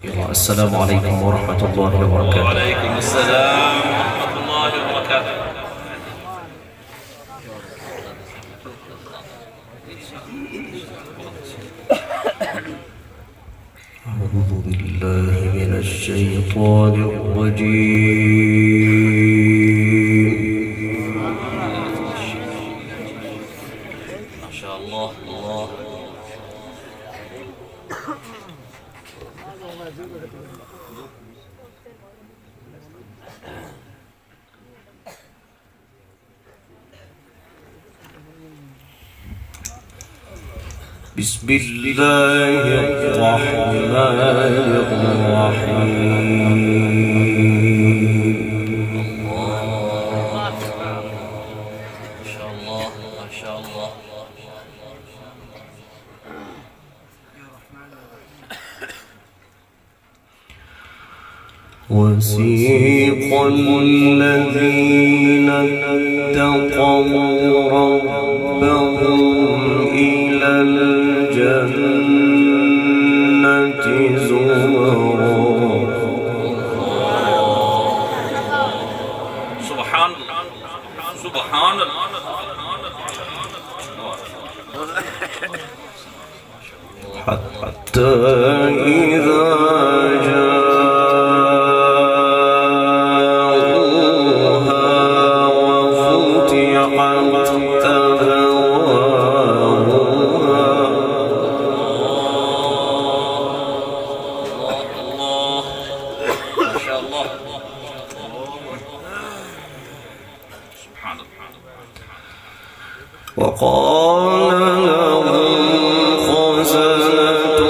السلام عليكم ورحمة الله وبركاته. وعليكم السلام ورحمة الله وبركاته. أعوذ بالله من الشيطان الرجيم. ما شاء الله. الله بسم الله الرحمن الرحيم. ما شاء الله. ما شاء الله. وسيق الذين اتقوا ربهم إلى الجنة زمرا. سبحان الله. سبحان الله. حتى إذا وقال لهم خزنتها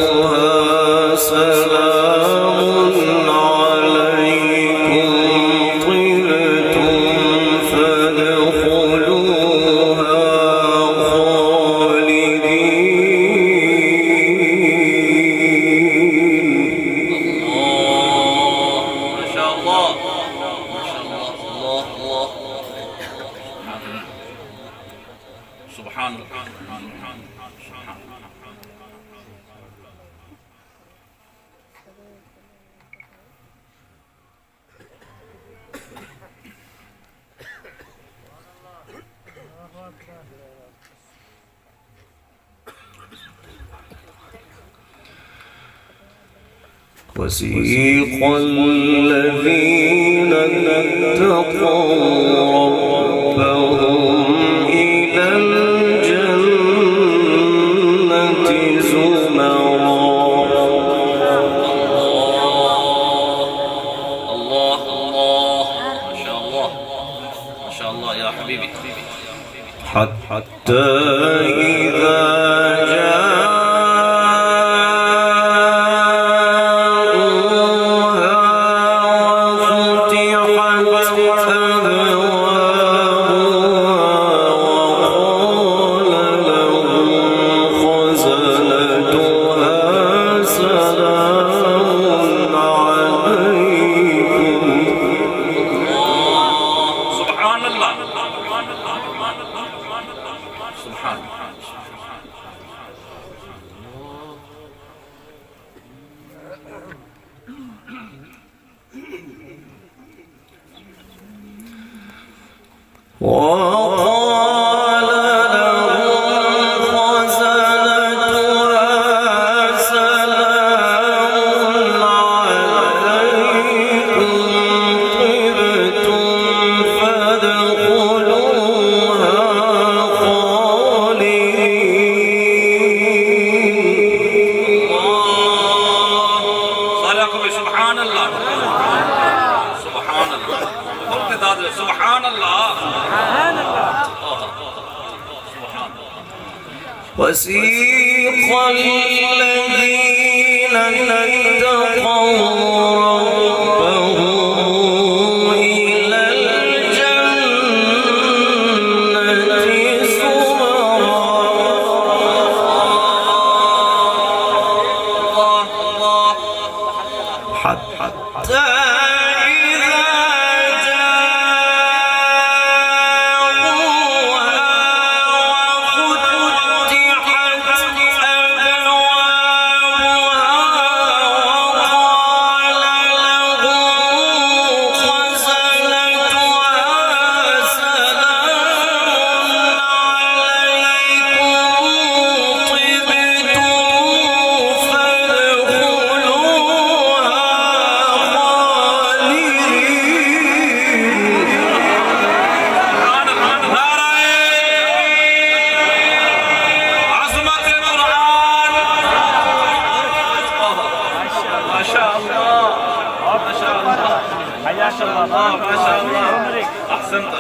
سلام عليكم طبتم فادخلوها خالدين. ما شاء الله. ما شاء الله. الله الله. سبحان الله. وسيق الذين اتقوا ربهم إلى الجنة زمرا. الله الله. ما شاء الله. ما شاء الله يا حبيبي. حتى إذا وقال لهم خزنتها سلام عليكم طبتم فادخلوها خالدين. صلاتكم سبحان الله. سبحان الله. سبحان الله. وسيق الذين اتقوا ربهم إلى الجنة زمرا. حتى ما شاء الله ما شاء الله حياك الله ما شاء الله احسنت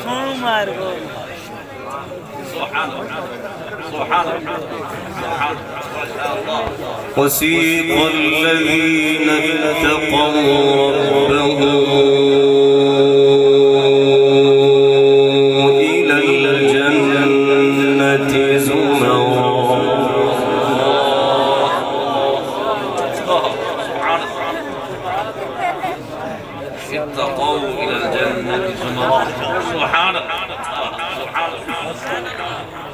سبحان الله سبحان الله سبحان الله ما شاء الله. وسيق الذين اتقوا ربهم إلى الجنة زمرا اتقوا إلى الجنة زمرا سبحان الله سبحان الله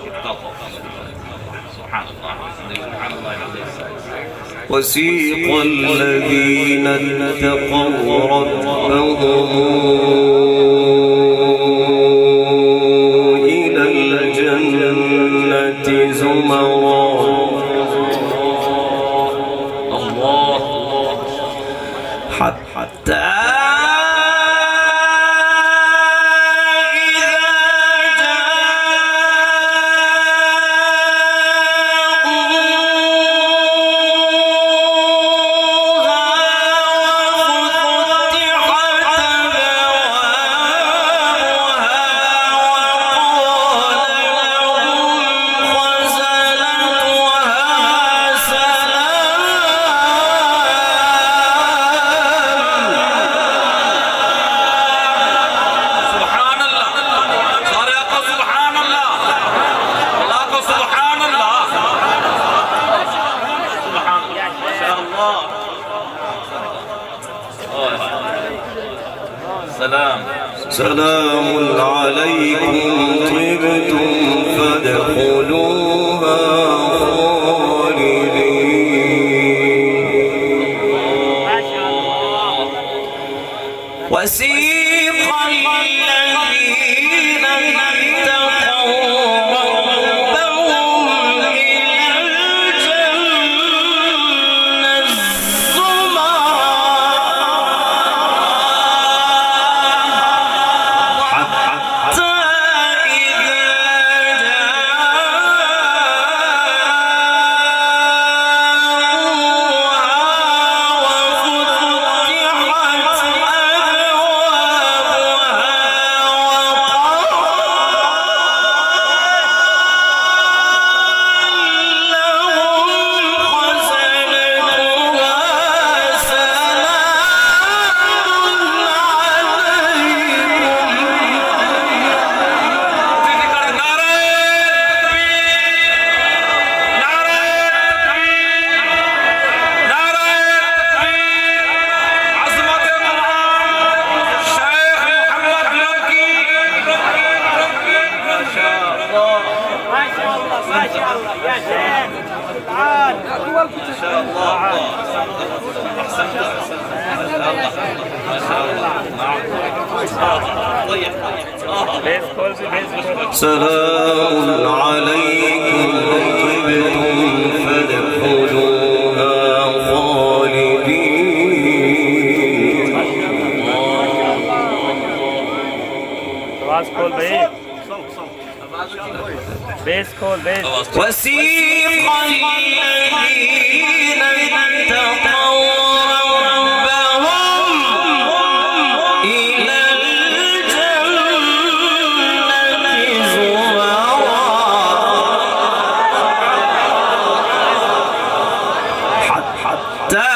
اتقوا سبحان الله سبحان الله العظيم. وسيق الذين اتقوا ربهم إلى الجنة زمرا الله حتى سلام عليكم طبتم فادخلوها خالدين. وسيق الذين اتقوا ربهم إلى الجنة زمرا سلام عليكم طبتم فادخلوها خالدين. وسيق الذين اتقوا ربهم إلى الجنة زمرا حتى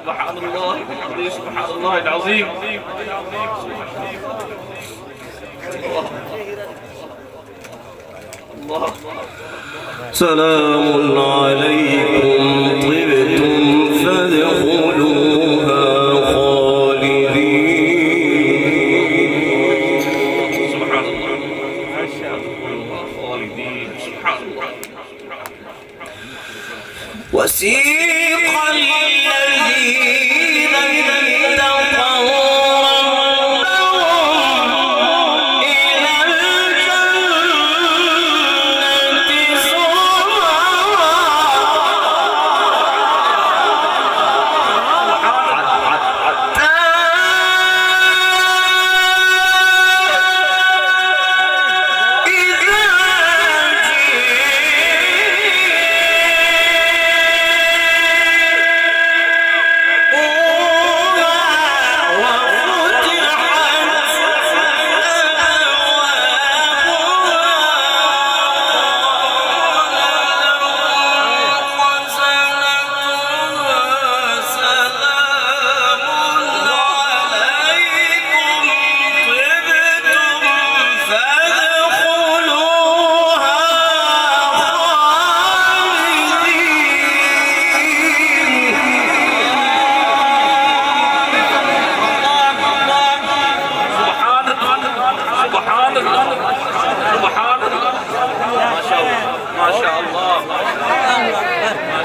سبحان الله العظيم سبحان الله العظيم. الله سلام عليكم طبتم فادخلوها خالدين. سبحان الله خالدين. سبحان الله. وسيق الذين اتقوا ربهم إلى الجنة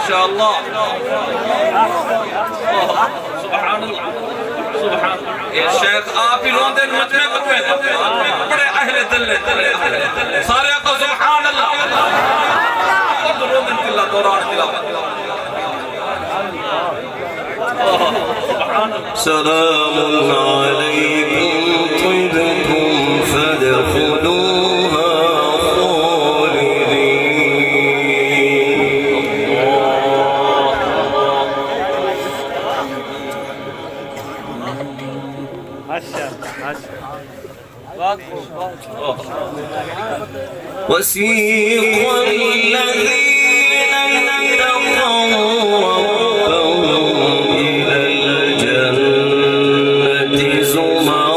شاء الله. سبحان الله. سبحان الله. يا شيخ आप ही रोंदे मत में बड़े अहले दिल सारे को सुभान अल्लाह रोंदे तिला दौरान तिलावत. سلام عليكم طبتم فادخلوها وسيق الذين اتقوا ربهم إلى الجنة زمرا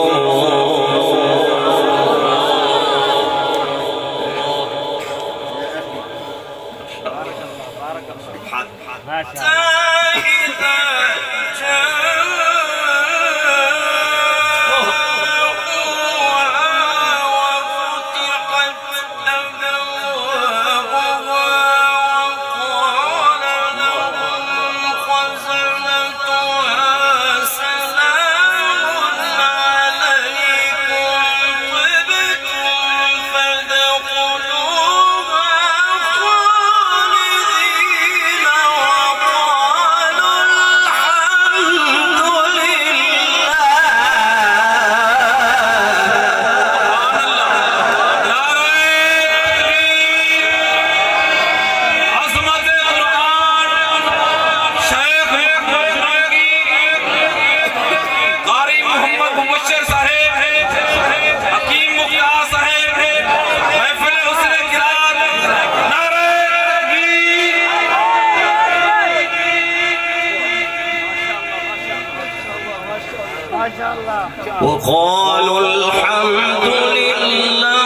وقالوا الحمد لله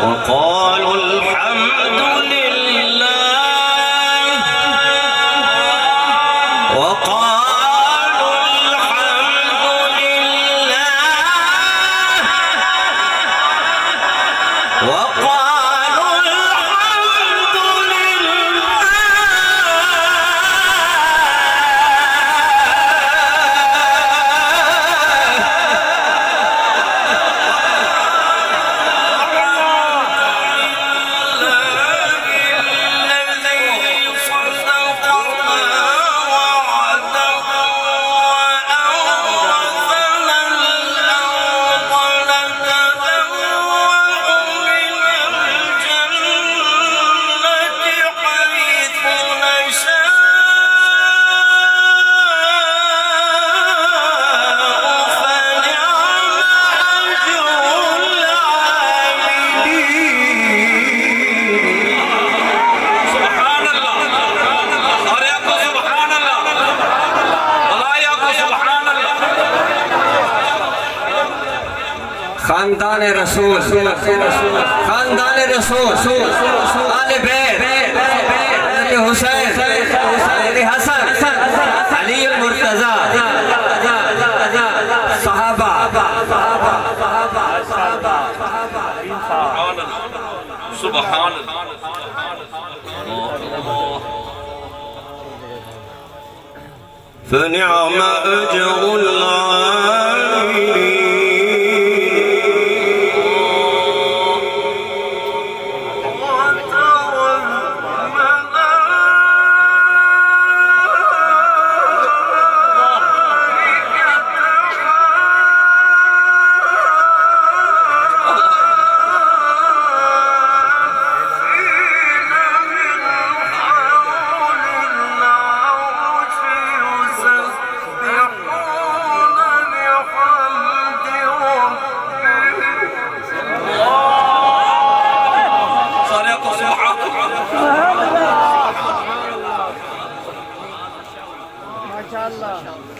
وقالوا الحمد لله وقالوا الحمد لله وقالوا الحمد لله खानदान रसूल खानदान रसूल आले बैत हुसैन हसन अली मुर्तजा सहाबा सुभान अल्लाह فنعم أجر العاملين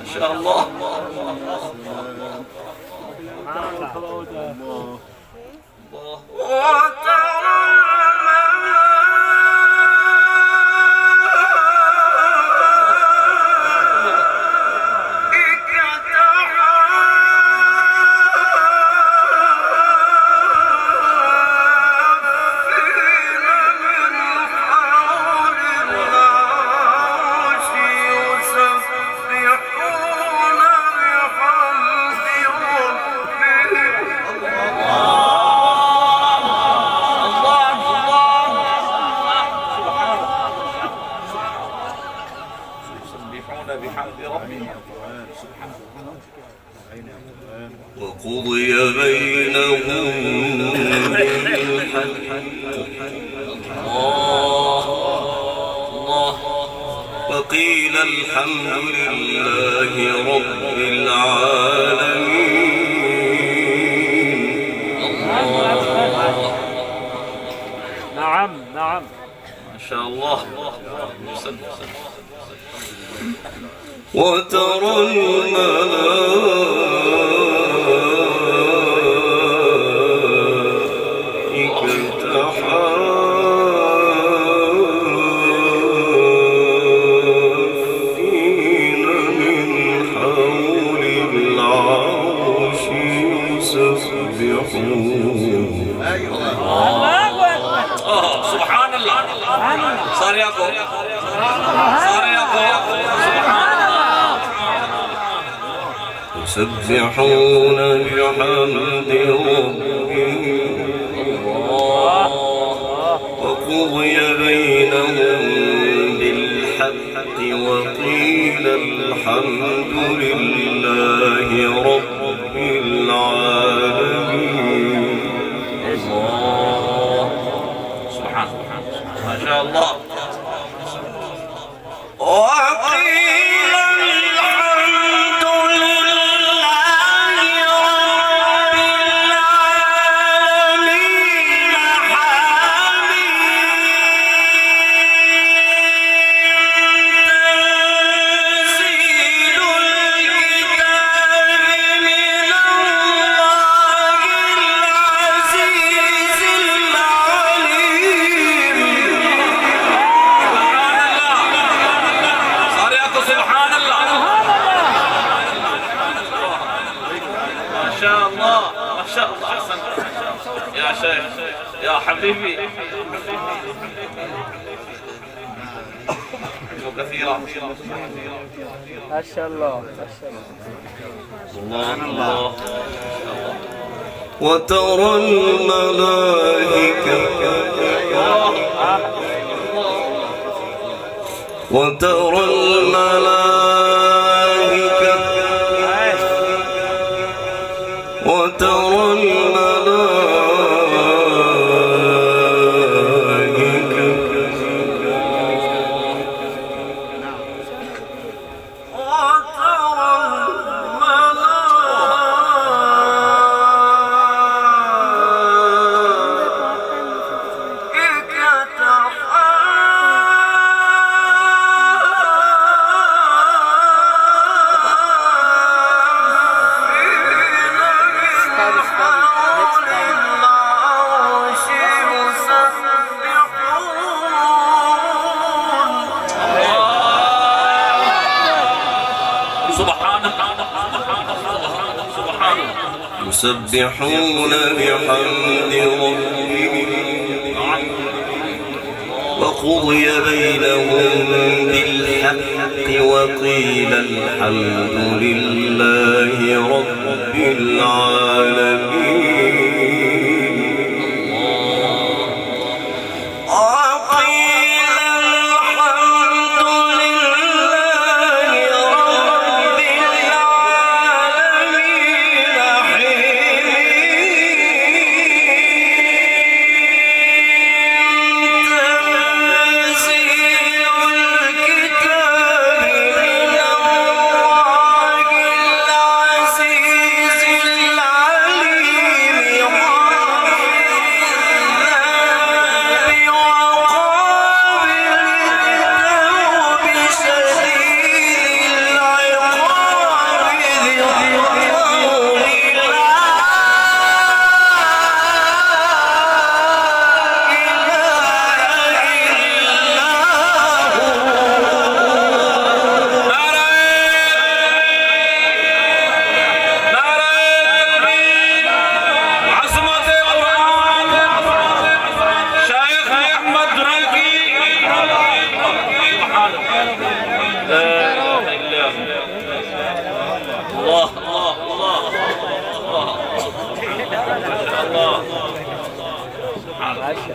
ما شاء الله وقضي بينهم بالحق الله وقيل الحمد لله رب العالمين الله نعم نعم ما شاء الله وترى الملائكة حافين من حول العرش يسبحون سبحان الله صار يعقوب يسبحون بحمد ربهم وقضي بينهم بالحق وقيل الحمد لله رب العالمين سبحان ما شاء الله وقيل الحمد لله رب العالمين تنزيل الكتاب من الله العزيز العليم سبحان الله ما شاء الله ما شاء الله أحسنت يا شيخ يا حبيبي كثيرا ما شاء الله الله وترى الملائكة وترى الملائكة وترى الملائكة يسبحون بحمد ربهم وقضي بينهم بالحق وقيل الحمد لله رب العالمين.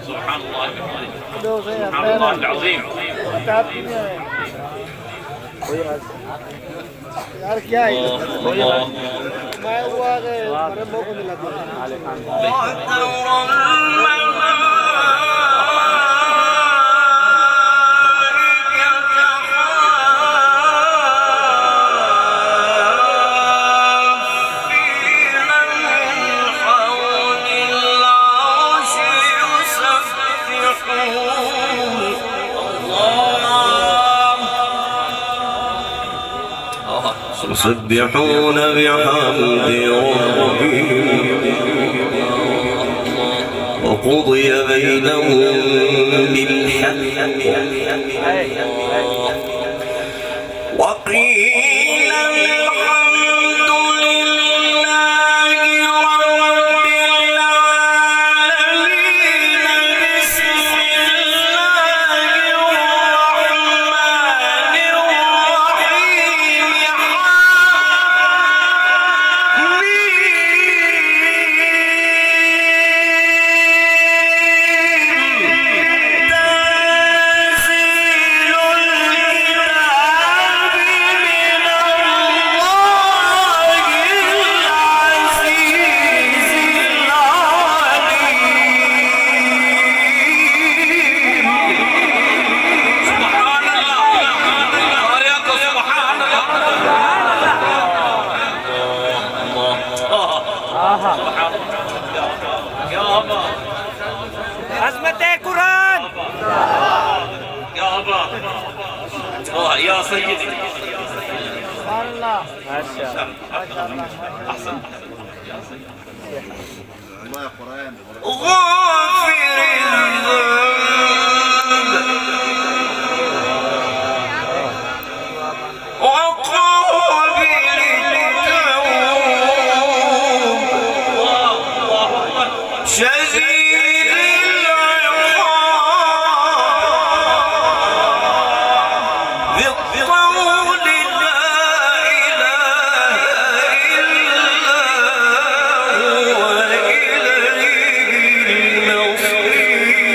سبحان الله سبحان الله العظيم. यार क्या है मैं हुआ मेरे मुंह को मिला يسبحون بحمد ربهم وقضي بينهم بالحق وقيل الحمد لله رب العالمين. بسم الله الرحمن الرحيم. عظمت قرآن يا أبا يا سيدي. سبحان الله ما شاء الله أحسن. غافر الذنب وقابل التوب شديد العقاب ذي الطول لا إله إلا هو إليه المصير.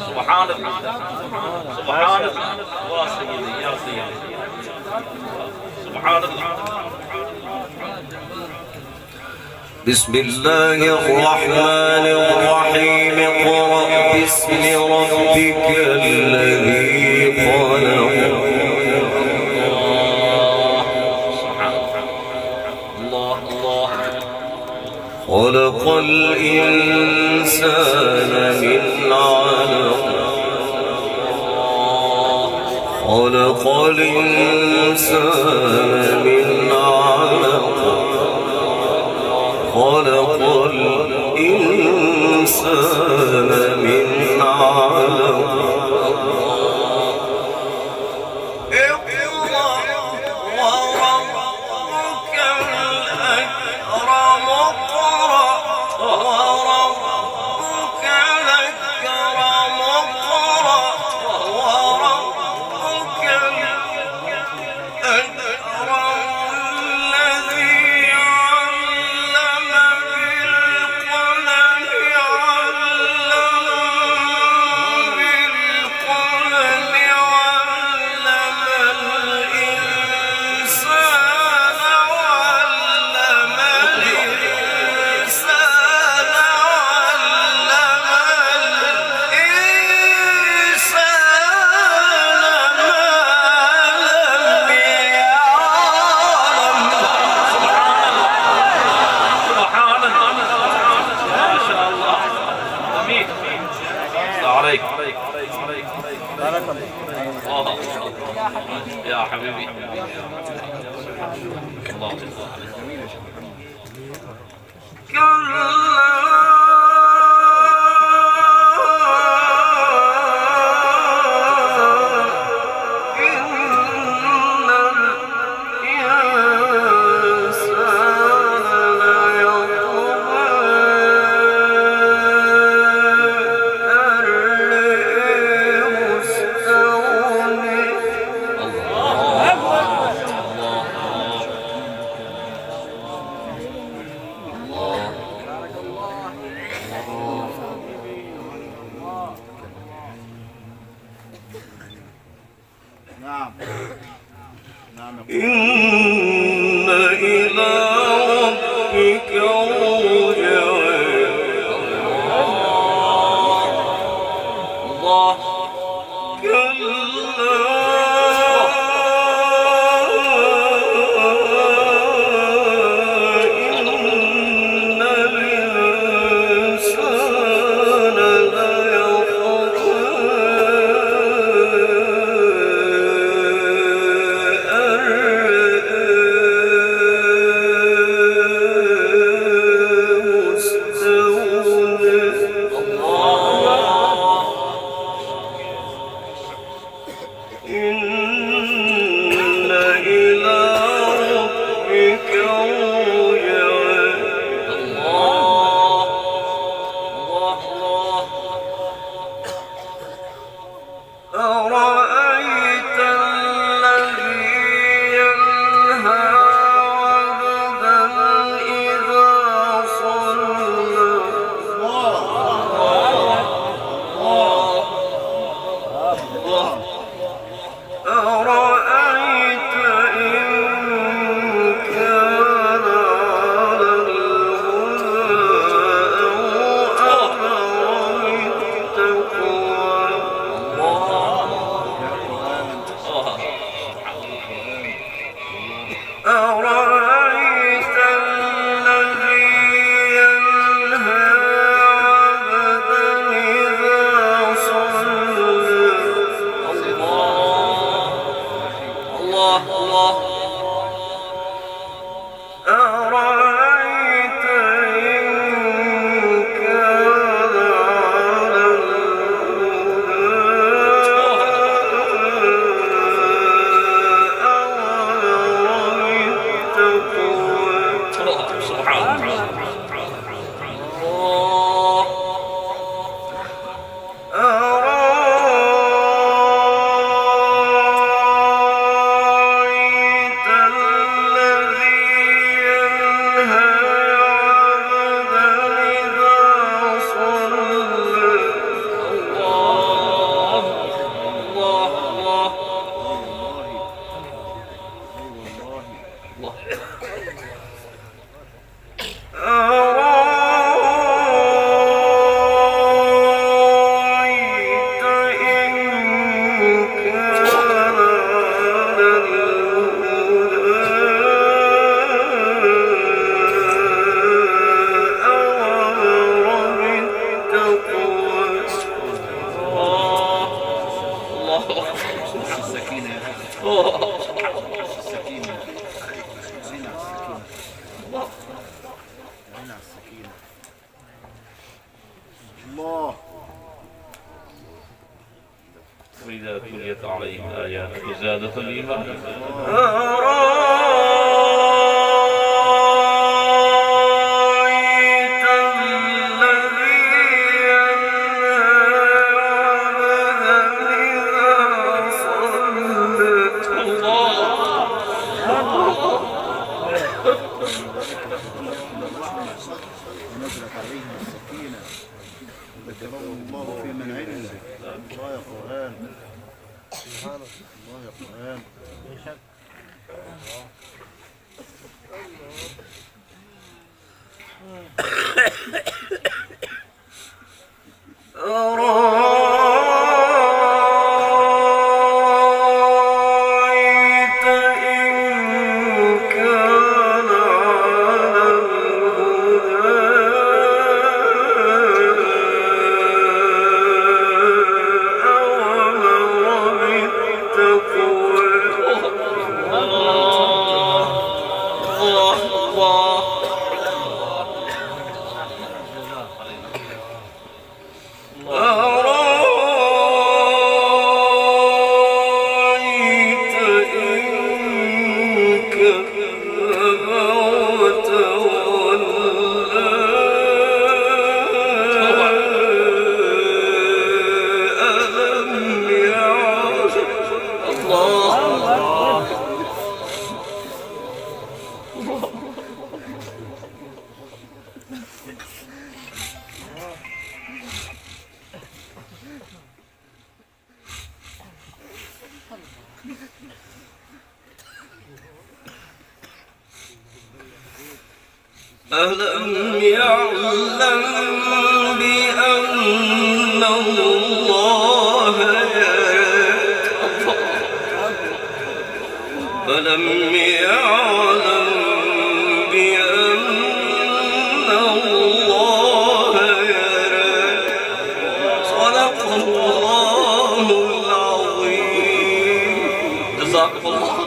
سبحان الله سبحان الله يا سيدي يا سيدي سبحان الله. بسم الله الرحمن الرحيم اقرأ باسم ربك الذي خلق خلق الإنسان من علق خلق الإنسان من علق خلق الإنسان من علق يا حبيبي الله إن إن إلى ربك رجعك الله كلا إن الإنسان إن إلى ربك رجعك أرأيت الذي ينهى عبدا إذا صلى أرأيت إن كان على الهدى أو أمر بالتقوى أرأيت الذي ينهى عبدا إذا صلى الله الله أرأيت إن كان على الهدى أو أمر بالتقوى سبحان الله أرأيت الذي ينهى عبدا إذا صلى الله أرأيت إن كان على الهدى أو أمر بالتقوى وإذا تليت عليهم آياته زادتهم إيمانا أرأيت الذي ينهى عبدا إذا صلى ونزلت عليهم السكينة وذكرهم الله في من عنده. الله يا قرآن، الله يا قرآن. أرأيت إن كان على الهدى أو أمر بالتقوى ألم يعلم بأن الله يرى ألم يعلم بأن الله يرى صدق الله العظيم جزاكم الله